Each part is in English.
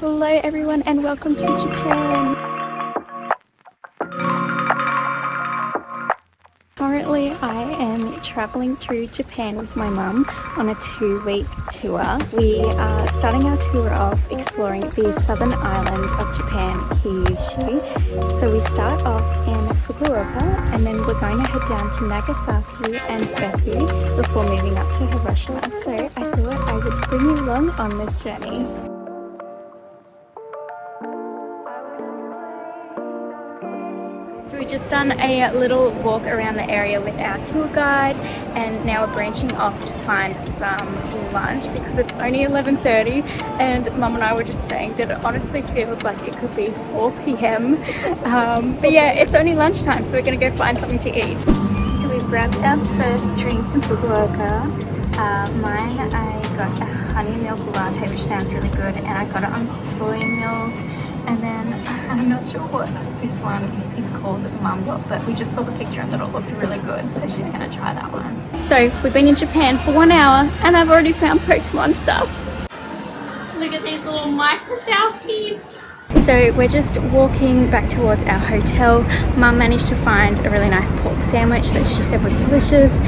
Hello everyone and welcome to Japan. Currently I am traveling through Japan with my mum on a 2-week tour. We are starting our tour off exploring the southern island of Japan, Kyushu. So we start off in Fukuoka and then we're going to head down to Nagasaki and Beppu before moving up to Hiroshima. So I thought I would bring you along on this journey. So we've just done a little walk around the area with our tour guide and now we're branching off to find some lunch because it's only 11:30 and Mum and I were just saying that it honestly feels like it could be 4 p.m. But yeah, it's only lunchtime, so we're going to go find something to eat. So we grabbed our first drinks in Fukuoka. Mine, I got a honey milk latte, which sounds really good, and I got it on soy milk. And then I'm not sure what this one is called, Mambo, but we just saw the picture and thought it looked really good, so she's going to try that one. So we've been in Japan for 1 hour and I've already found Pokemon stuff. Look at these little Microsowskis. So we're just walking back towards our hotel. Mum managed to find a really nice pork sandwich that she said was delicious,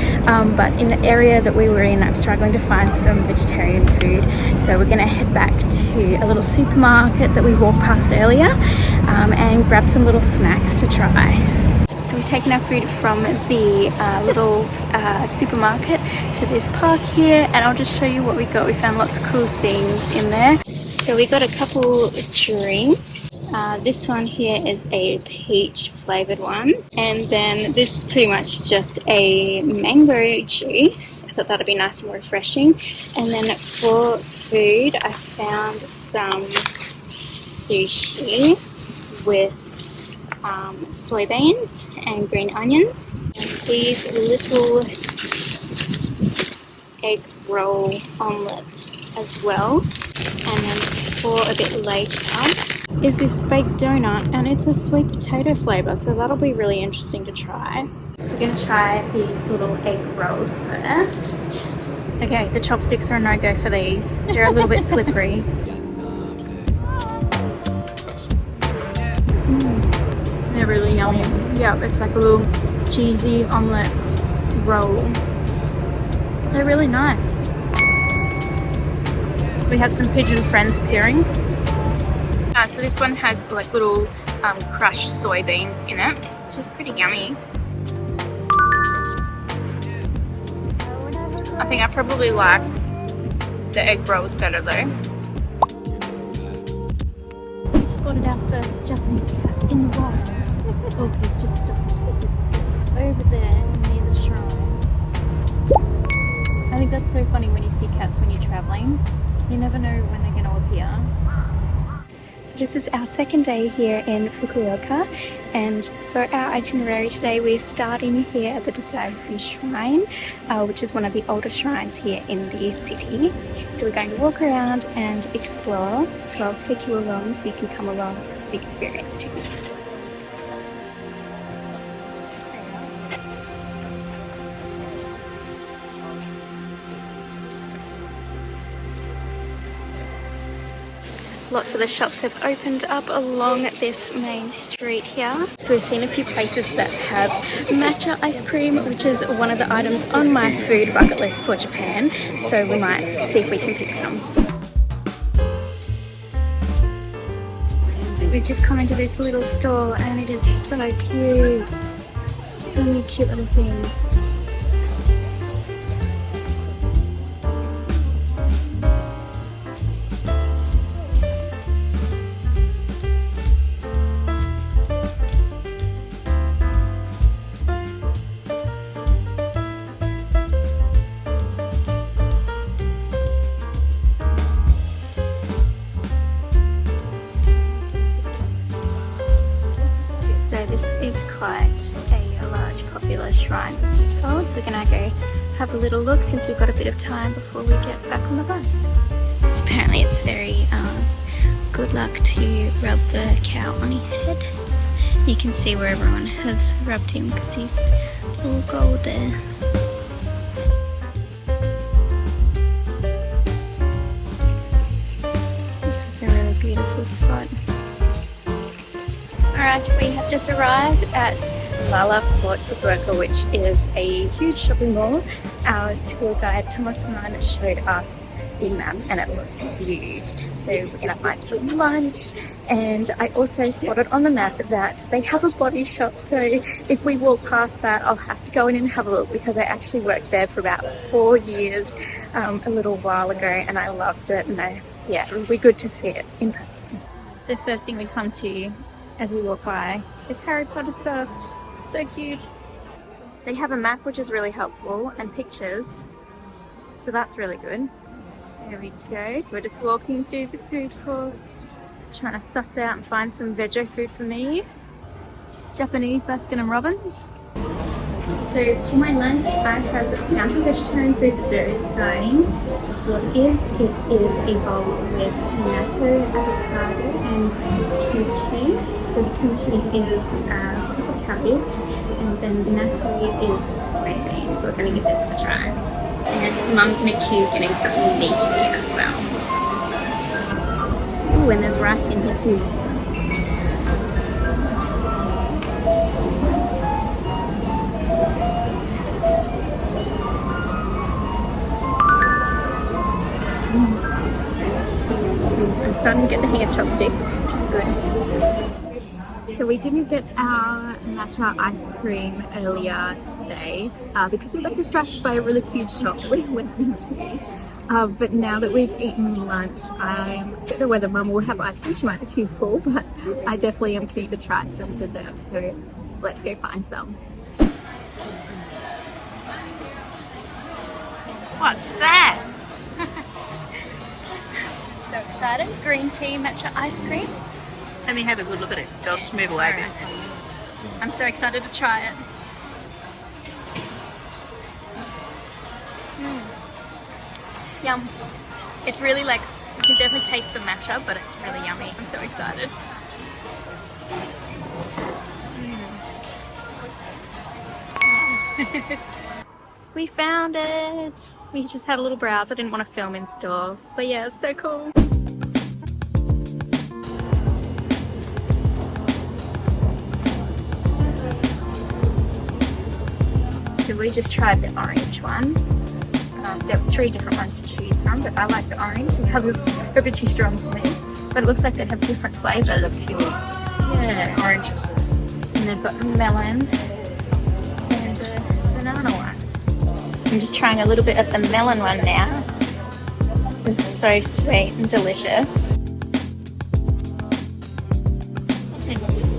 but in the area that we were in, I'm struggling to find some vegetarian food. So we're gonna head back to a little supermarket that we walked past earlier and grab some little snacks to try. So we've taken our food from the little supermarket to this park here, and I'll just show you what we got. We found lots of cool things in there. So we got a couple of drinks. This one here is a peach flavored one, and then this is pretty much just a mango juice. I thought that'd be nice and refreshing. And then for food, I found some sushi with soybeans and green onions. And these little egg roll omelette as well. And then for a bit later is this baked donut, and it's a sweet potato flavour, so that'll be really interesting to try. So we're going to try these little egg rolls first. Okay, the chopsticks are a no-go for these. They're a little bit slippery. They're really yummy. Yeah, it's like a little cheesy omelette roll. They're really nice. We have some pigeon friends peering. So this one has like little crushed soybeans in it, which is pretty yummy. I think I probably like the egg rolls better though. We spotted our first Japanese cat in the wild. Oh, he's just stopped. It's over there near the shrine. I think that's so funny when you see cats when you're traveling. You never know when they're going to appear. So this is our second day here in Fukuoka, and for our itinerary today we're starting here at the Daisaku Shrine, which is one of the older shrines here in the city. So we're going to walk around and explore, so I'll take you along so you can come along for the experience too. Lots of the shops have opened up along this main street here. So we've seen a few places that have matcha ice cream, which is one of the items on my food bucket list for Japan. So we might see if we can pick some. We've just come into this little store and it is so cute. So many cute little things. So this is quite a large popular shrine, we're told. So we're going to go have a little look since we've got a bit of time before we get back on the bus. So apparently it's very good luck to rub the cow on his head. You can see where everyone has rubbed him because he's all gold there. This is a really beautiful beautiful spot. Alright, we have just arrived at Lala Port Fukuoka, which is a huge shopping mall. Our tour guide Thomas Mann showed us the map and it looks huge. So we're going to find some lunch, and I also spotted on the map that they have a body shop, so if we walk past that I'll have to go in and have a look, because I actually worked there for about 4 years a little while ago and I loved it, and yeah, it would be good to see it in person. The first thing we come to as we walk by is Harry Potter stuff. So cute. They have a map which is really helpful and pictures, so that's really good. There we go. So we're just walking through the food court, trying to suss out and find some veggie food for me. Japanese Baskin and Robbins. So for my lunch I have found some vegetarian food that's very exciting. This is what it is. It is a bowl with natto, avocado and kimchi. So the kimchi is purple cabbage, and then the natto is soybean. So we're going to give this a try. And Mum's in a queue getting something meaty as well. Ooh, and there's rice in here too. I'm starting to get the hang of chopsticks, which is good. So we didn't get our matcha ice cream earlier today because we got distracted by a really huge shop that we went into. But now that we've eaten lunch, I don't know whether Mum will have ice cream. She might be too full, but I definitely am keen to try some dessert. So let's go find some. What's that? So excited. Green tea matcha ice cream. Let me have a good look at it. I'll just move away a bit. I'm so excited to try it. Yum. It's really like, you can definitely taste the matcha, but it's really yummy. I'm so excited. We found it. We just had a little browse. I didn't want to film in store, but yeah, it's so cool. So we just tried the orange one. There were 3 different ones to choose from, but I like the orange. The colours are a bit too strong for me, but it looks like they have different flavours. Yeah, Oranges. and they've got a melon and a banana one. I'm just trying a little bit of the melon one now. It's so sweet and delicious.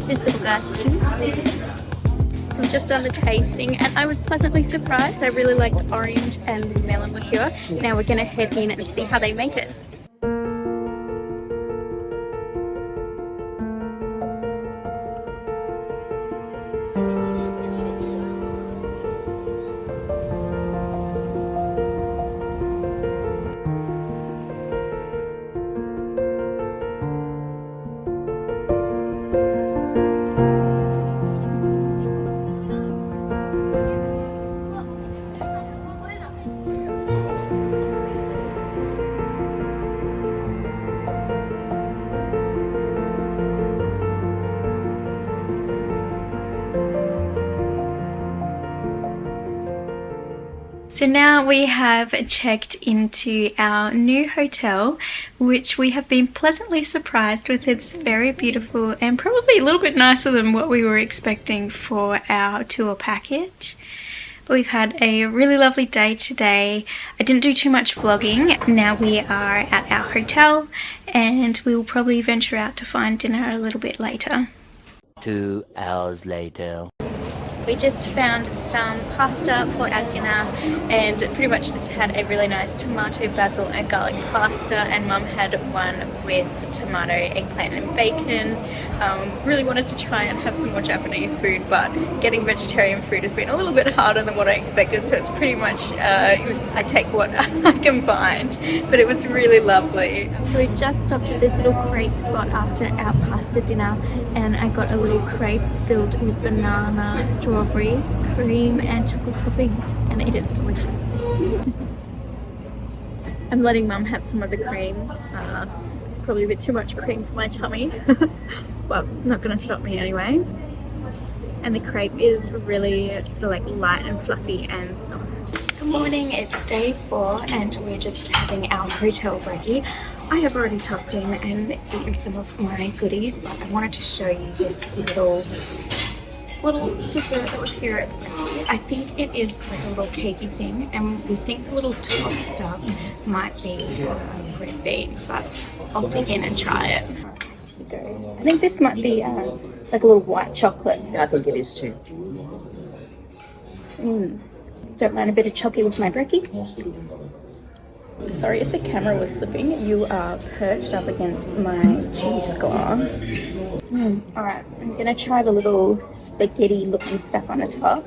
This little guy's cute. So I've just done the tasting and I was pleasantly surprised. I really liked the orange and the melon liqueur. Now we're going to head in and see how they make it. So now we have checked into our new hotel, which we have been pleasantly surprised with. It's very beautiful and probably a little bit nicer than what we were expecting for our tour package. We've had a really lovely day today. I didn't do too much vlogging. Now we are at our hotel and we will probably venture out to find dinner a little bit later. 2 hours later. We just found some pasta for our dinner and pretty much just had a really nice tomato, basil and garlic pasta, and Mum had one with tomato, eggplant and bacon. Really wanted to try and have some more Japanese food, but getting vegetarian food has been a little bit harder than what I expected, so it's pretty much I take what I can find, but it was really lovely. So we just stopped at this little crepe spot after our pasta dinner and I got a little crepe filled with banana, strawberries, cream and chocolate topping, and it is delicious. I'm letting Mum have some of the cream It's probably a bit too much cream for my tummy, but not gonna stop me anyway. And the crepe is really sort of like light and fluffy and soft. Good morning, it's day 4 and we're just having our hotel brekkie. I have already tucked in and eaten some of my goodies, but I wanted to show you this little dessert that was here at the brekkie. I think it is like a little cakey thing, and we think the little top stuff might be red beans, but I'll dig in and try it. Alright, here goes. I think this might be like a little white chocolate. I think it is too. Don't mind a bit of chocolate with my brekkie. Sorry if the camera was slipping. You are perched up against my juice glass. Alright, I'm gonna try the little spaghetti looking stuff on the top.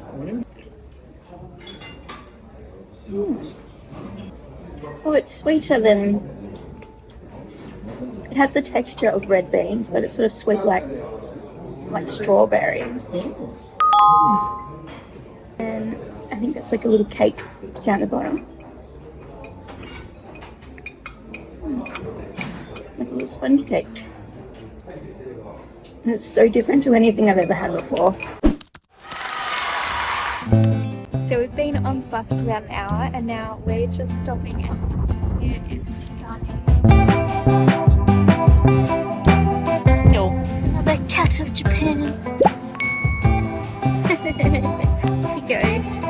Oh, it's sweeter than... It has the texture of red beans, but it's sort of sweet like strawberries. And I think that's like a little cake down the bottom. Like a little sponge cake. And it's so different to anything I've ever had before. So we've been on the bus for about an hour and now we're just stopping and it is stunning. Another cat of Japan. Off he goes.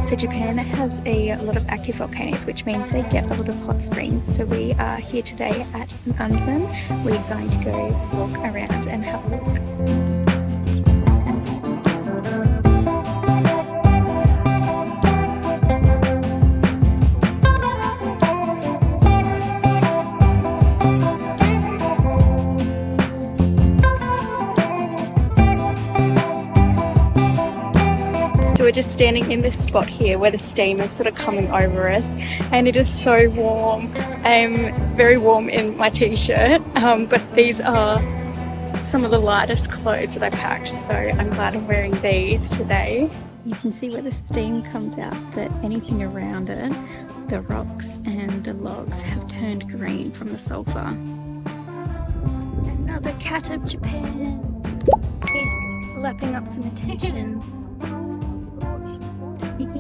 So Japan has a lot of active volcanoes, which means they get a lot of hot springs. So we are here today at Nansen. We're going to go walk around and have a look. So we're just standing in this spot here where the steam is sort of coming over us and it is so warm. I'm very warm in my t-shirt, but these are some of the lightest clothes that I packed, so I'm glad I'm wearing these today. You can see where the steam comes out, that anything around it, the rocks and the logs have turned green from the sulphur. Another cat of Japan. He's lapping up some attention. Hello.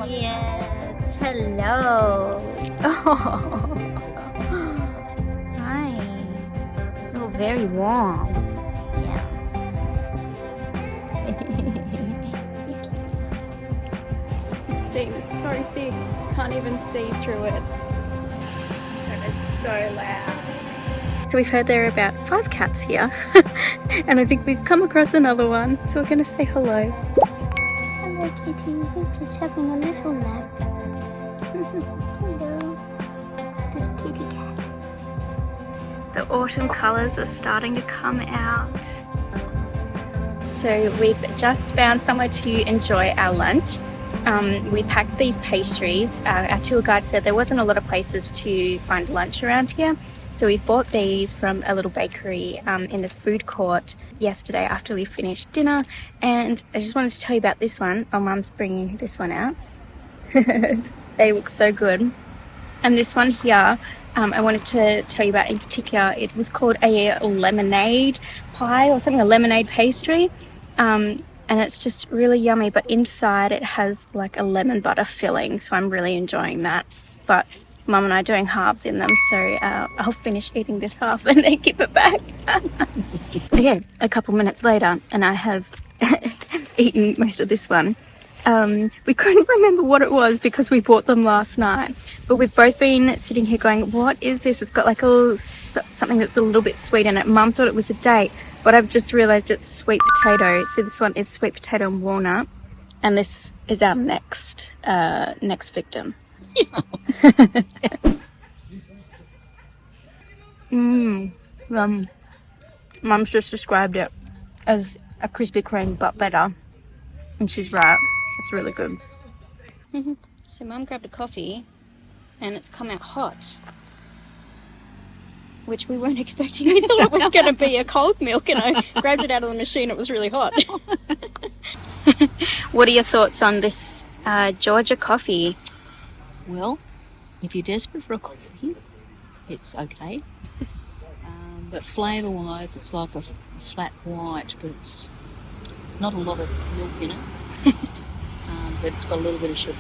Yes, hello. Oh. Hi. Feel very warm. Yes. The steam is so thick, can't even see through it. And it's so loud. So we've heard there are about 5 cats here and I think we've come across another one, so we're going to say hello. Hello kitty, he's just having a little nap. Hello, little kitty cat. The autumn colours are starting to come out. So we've just found somewhere to enjoy our lunch. We packed these pastries. Our tour guide said there wasn't a lot of places to find lunch around here. So we bought these from a little bakery in the food court yesterday after we finished dinner. And I just wanted to tell you about this one. My mum's bringing this one out. They look so good. And this one here, I wanted to tell you about in particular. It was called a lemonade pie or something, a lemonade pastry. And it's just really yummy. But inside it has like a lemon butter filling. So I'm really enjoying that. But Mum and I are doing halves in them, so I'll finish eating this half and then give it back. Okay, a couple minutes later, and I have eaten most of this one. We couldn't remember what it was because we bought them last night, but we've both been sitting here going, what is this? It's got like a little, something that's a little bit sweet in it. Mum thought it was a date, but I've just realised it's sweet potato. So this one is sweet potato and walnut, and this is our next victim. Mum's just described it as a Krispy Kreme but better, and she's right. It's really good. So Mum grabbed a coffee and it's come out hot, which we weren't expecting. We thought it was going to be a cold milk, and I grabbed it out of the machine. It was really hot. What are your thoughts on this Georgia coffee? Well, if you're desperate for a coffee, it's okay. But flavour-wise, it's like a flat white, but it's not a lot of milk in it. But it's got a little bit of sugar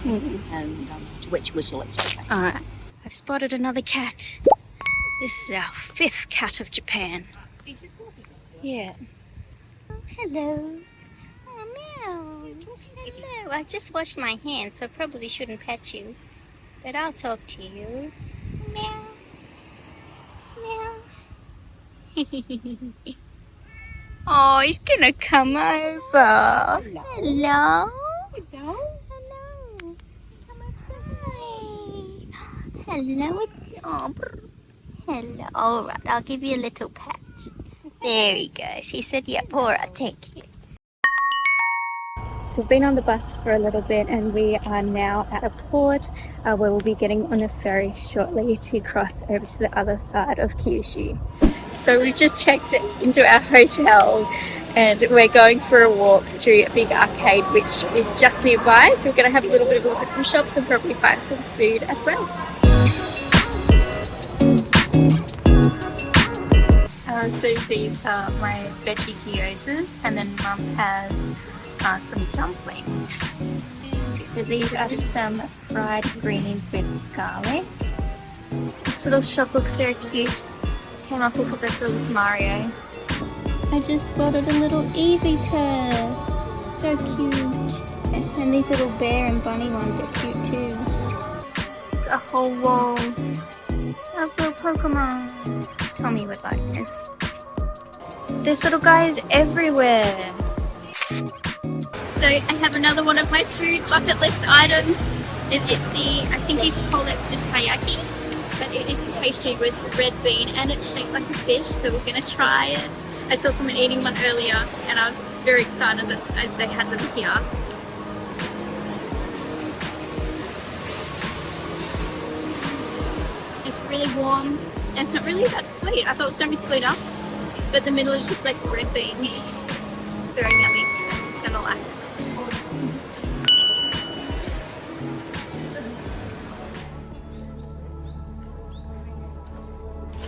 in it. And to wet your whistle, it's okay. All right. I've spotted another cat. This is our 5th cat of Japan. Yeah. Oh, hello. Oh, meow. Hello. I just washed my hands, so I probably shouldn't pet you. But I'll talk to you. Meow. Meow. Oh, he's gonna come over. Hello. Hello. Hello. Hello. Hi. Hello. Oh, hello. All right, I'll give you a little pat. There he goes. He said, yep, all right, thank you. So we've been on the bus for a little bit and we are now at a port where we'll be getting on a ferry shortly to cross over to the other side of Kyushu. So we just checked into our hotel and we're going for a walk through a big arcade which is just nearby. So we're going to have a little bit of a look at some shops and probably find some food as well. So these are my veggie gyozas, and then Mum has some dumplings. So these are just some fried greens with garlic. This little shop looks very cute. Came up because I saw this Mario. I just spotted a little Eevee purse. So cute. And these little bear and bunny ones are cute too. It's a whole wall of little Pokemon. Tommy would like this. This little guy is everywhere. So I have another one of my food bucket list items. It's the, I think you call it the taiyaki, but it is pastry with red bean and it's shaped like a fish, so we're going to try it. I saw someone eating one earlier and I was very excited that they had them here. It's really warm and it's not really that sweet. I thought it was going to be sweeter, but the middle is just like red beans. It's very yummy. Gonna like it.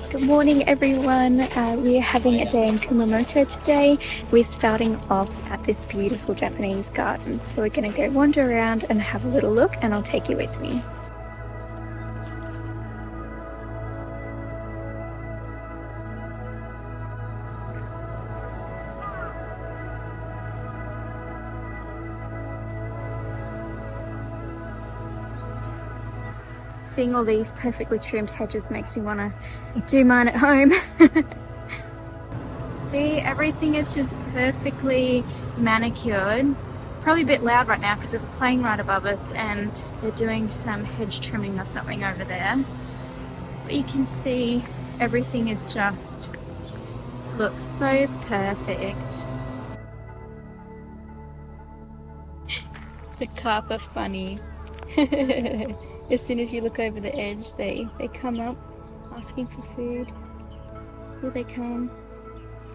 Good morning everyone. We are having a day in Kumamoto today. We're starting off at this beautiful Japanese garden. So we're going to go wander around and have a little look and I'll take you with me. Seeing all these perfectly trimmed hedges makes me want to do mine at home. See, everything is just perfectly manicured. It's probably a bit loud right now because there's a plane right above us and they're doing some hedge trimming or something over there. But you can see everything is just looks so perfect. The carp are funny. As soon as you look over the edge, they come up asking for food. Here they come.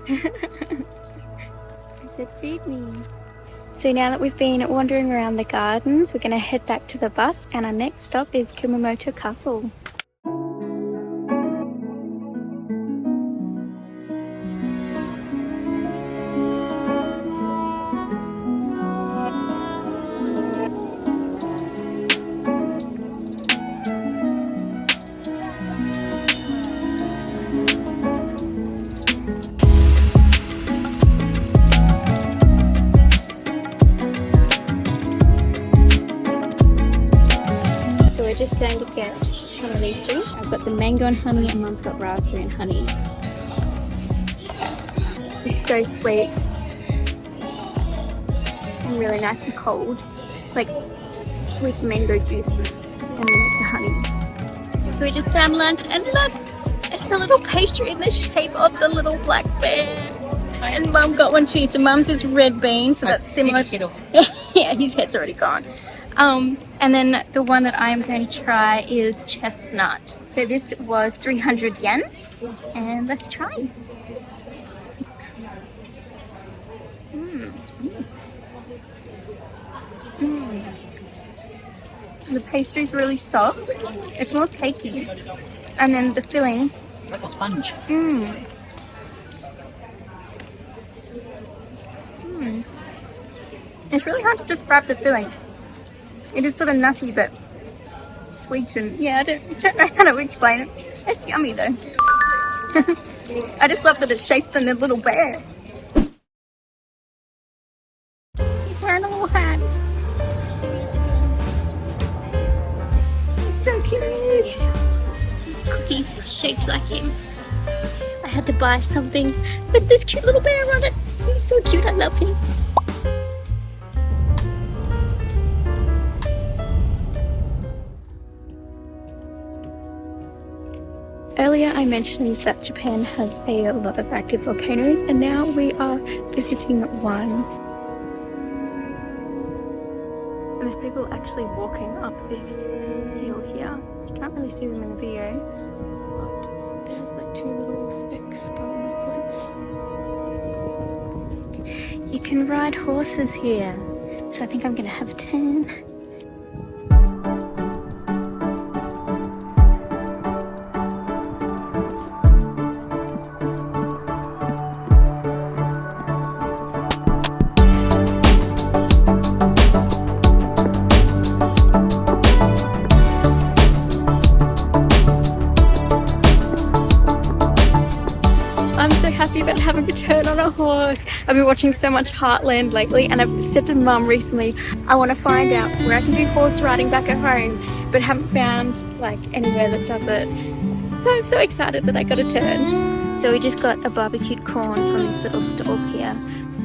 I said, feed me. So now that we've been wandering around the gardens, we're going to head back to the bus and our next stop is Kumamoto Castle. Just going to get some of these drinks. I've got the mango and honey and Mum's got raspberry and honey. It's so sweet and really nice and cold. It's like sweet mango juice and the honey. So we just found lunch and look, it's a little pastry in the shape of the little black bear. And Mum got one too. So Mum's is red bean, so that's similar. Head off. Yeah, his head's already gone. And then the one that I'm going to try is chestnut. So this was 300 yen, and let's try. The pastry's really soft. It's more cakey, and then the filling. Like a sponge. It's really hard to describe the filling. It is sort of nutty, but sweet, and yeah, I don't know how to explain it. It's yummy though. I just love that it's shaped in a little bear. He's wearing a little hat. He's so cute. Cookies shaped like him. I had to buy something with this cute little bear on it. He's so cute, I love him. Earlier I mentioned that Japan has a lot of active volcanoes, and now we are visiting one. And there's people actually walking up this hill here. You can't really see them in the video, but there's like two little specks going upwards. You can ride horses here, so I think I'm gonna have a turn. I'm so happy about having a turn on a horse. I've been watching so much Heartland lately, and I've said to Mum recently, I want to find out where I can do horse riding back at home, but haven't found like anywhere that does it. So I'm so excited that I got a turn. So we just got a barbecued corn from this little stall here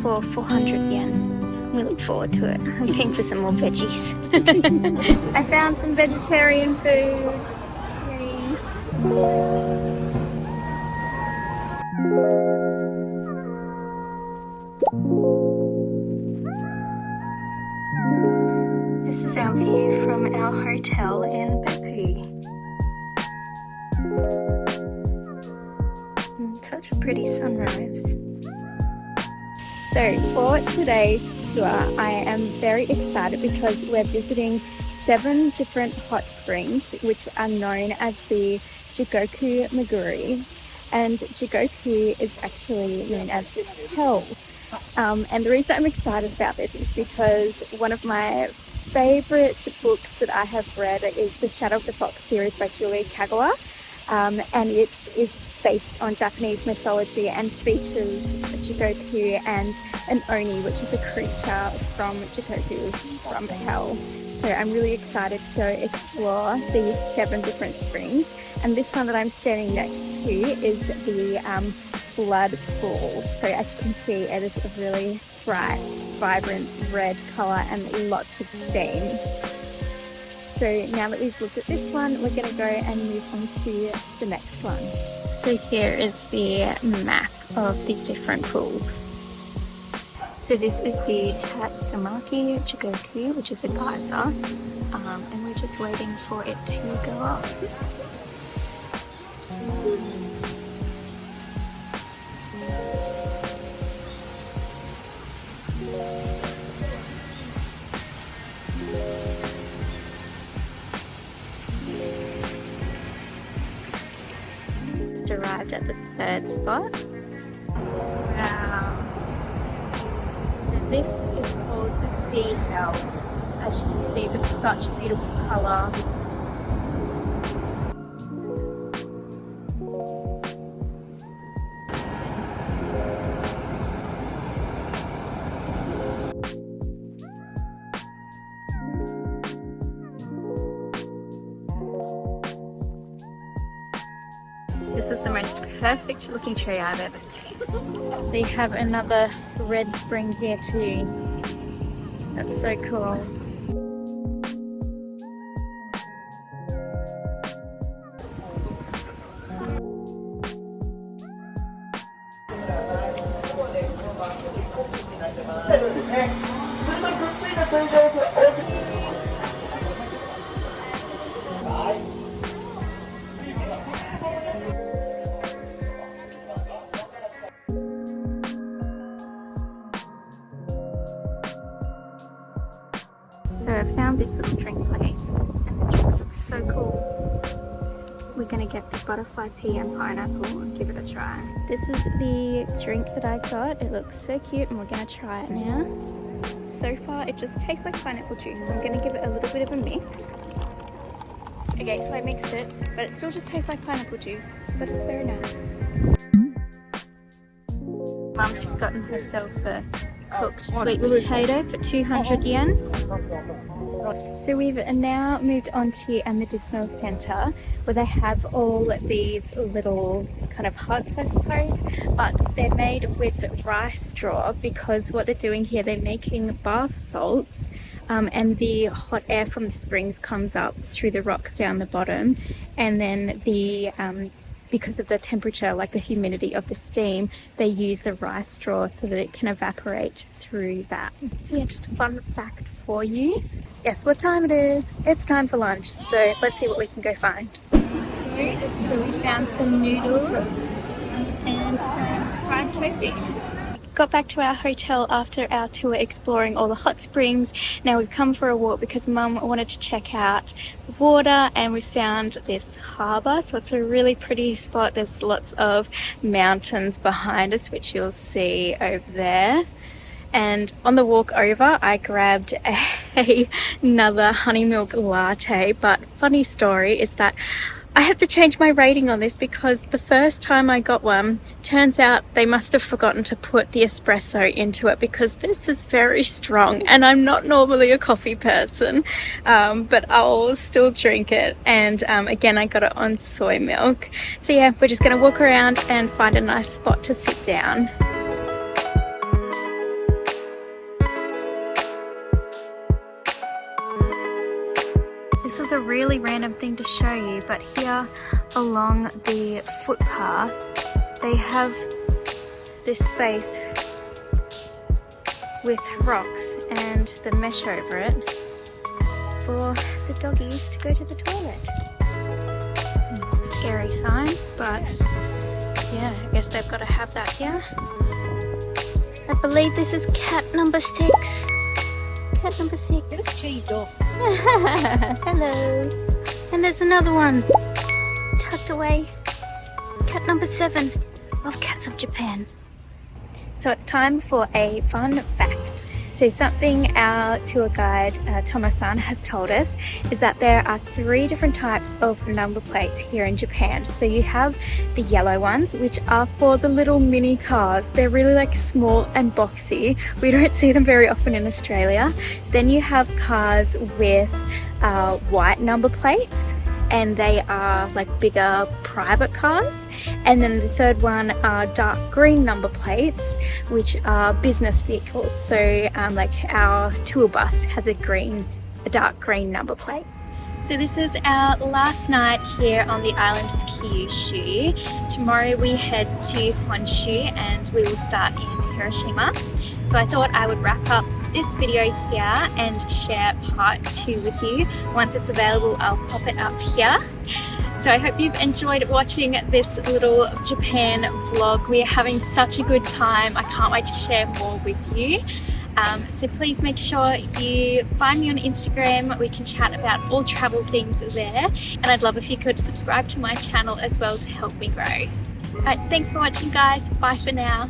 for 400 yen. We look forward to it. I'm looking for some more veggies. I found some vegetarian food. Yay. This is our view from our hotel in Beppu. Such a pretty sunrise. So for today's tour, I am very excited because we're visiting 7 different hot springs which are known as the Jigoku Meguri. And Jigoku is actually known as hell. And the reason I'm excited about this is because one of my favorite books that I have read is the Shadow of the Fox series by Julie Kagawa, and it is based on Japanese mythology and features Jigoku and an Oni, which is a creature from Jigoku, from hell. So I'm really excited to go explore these 7 different springs, and this one that I'm standing next to is the Blood Pool. So as you can see, it is a really bright, vibrant red colour and lots of steam. So now that we've looked at this one, we're going to go and move on to the next one. So here is the map of the different pools. So this is the Tatsumaki Jigoku, which is a geyser, and we're just waiting for it to go up. Just arrived at the 3rd spot. Wow. So this is called the Sea Hell. As you can see, there's such beautiful colour. This is the most perfect looking tree I've ever seen. They have another red spring here too. That's so cool. found this little drink place and the drinks look so cool. We're gonna get the butterfly pea and pineapple and give it a try. This is the drink that I got. It looks so cute and we're gonna try it now. So far it just tastes like pineapple juice, so I'm gonna give it a little bit of a mix. Okay, so I mixed it, but it still just tastes like pineapple juice, but it's very nice. Mum's just gotten herself a cooked sweet potato for 200 yen. So we've now moved on to a medicinal centre where they have all these little kind of huts, I suppose, but they're made with rice straw because what they're doing here, they're making bath salts, and the hot air from the springs comes up through the rocks down the bottom, and then because of the temperature, like the humidity of the steam, they use the rice straw so that it can evaporate through that. So yeah, just a fun fact for you. Guess what time it is? It's time for lunch. So let's see what we can go find. So we found some noodles and some fried tofu. Got back to our hotel after our tour exploring all the hot springs. Now we've come for a walk because Mum wanted to check out the water, and we found this harbour. So it's a really pretty spot. There's lots of mountains behind us, which you'll see over there. And on the walk over, I grabbed another honey milk latte. But funny story is that I have to change my rating on this because the first time I got one, turns out they must have forgotten to put the espresso into it because this is very strong and I'm not normally a coffee person, but I'll still drink it. And again, I got it on soy milk. So yeah, we're just gonna walk around and find a nice spot to sit down. This is a really random thing to show you, but here along the footpath they have this space with rocks and the mesh over it for the doggies to go to the toilet. Scary sign, but yeah, I guess they've got to have that here. I believe this is cat number 6. Cat number 6. It's cheesed off. Hello. And there's another one tucked away. Cat number 7 of Cats of Japan. So it's time for a fun fact. So something our tour guide Thomas-san has told us is that there are 3 different types of number plates here in Japan. So you have the yellow ones, which are for the little mini cars. They're really like small and boxy. We don't see them very often in Australia. Then you have cars with white number plates, and they are like bigger private cars. And then the third one are dark green number plates, which are business vehicles. So like our tour bus has a dark green number plate. So this is our last night here on the island of Kyushu. Tomorrow we head to Honshu and we will start in Hiroshima. So I thought I would wrap up this video here and share part 2 with you. Once it's available, I'll pop it up here. So I hope you've enjoyed watching this little Japan vlog. We are having such a good time. I can't wait to share more with you. So please make sure you find me on Instagram. We can chat about all travel things there. And I'd love if you could subscribe to my channel as well to help me grow. Alright, thanks for watching guys. Bye for now.